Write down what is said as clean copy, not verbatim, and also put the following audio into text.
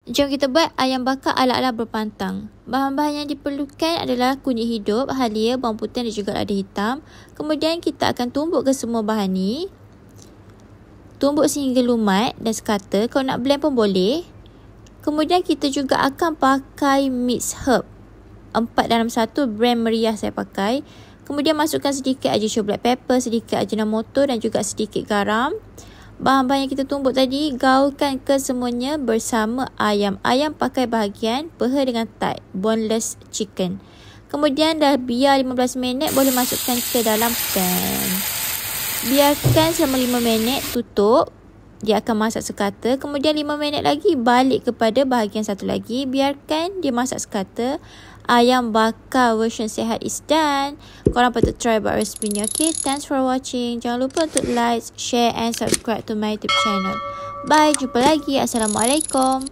Jom kita buat ayam bakar ala-ala berpantang. Bahan-bahan yang diperlukan adalah kunyit hidup, halia, bawang putih dan juga lada hitam. Kemudian kita akan tumbukkan semua bahan ni. Tumbuk sehingga lumat dan sekata. Kalau nak blend pun boleh. Kemudian kita juga akan pakai mix herb. 4 dalam 1 brand meriah saya pakai. Kemudian masukkan sedikit aja black pepper, sedikit ajinomoto dan juga sedikit garam. Bahan-bahan yang kita tumbuk tadi, gaulkan ke semuanya bersama ayam. Ayam pakai bahagian peha dengan thigh, boneless chicken. Kemudian dah biar 15 minit, boleh masukkan ke dalam pan. Biarkan selama 5 minit, tutup. Dia akan masak sekata. Kemudian 5 minit lagi, balik kepada bahagian satu lagi. Biarkan dia masak sekata. Ayam bakar version sihat is done. Korang patut try buat resipi ni. Okay, thanks for watching. Jangan lupa untuk like, share and subscribe to my YouTube channel. Bye, jumpa lagi. Assalamualaikum.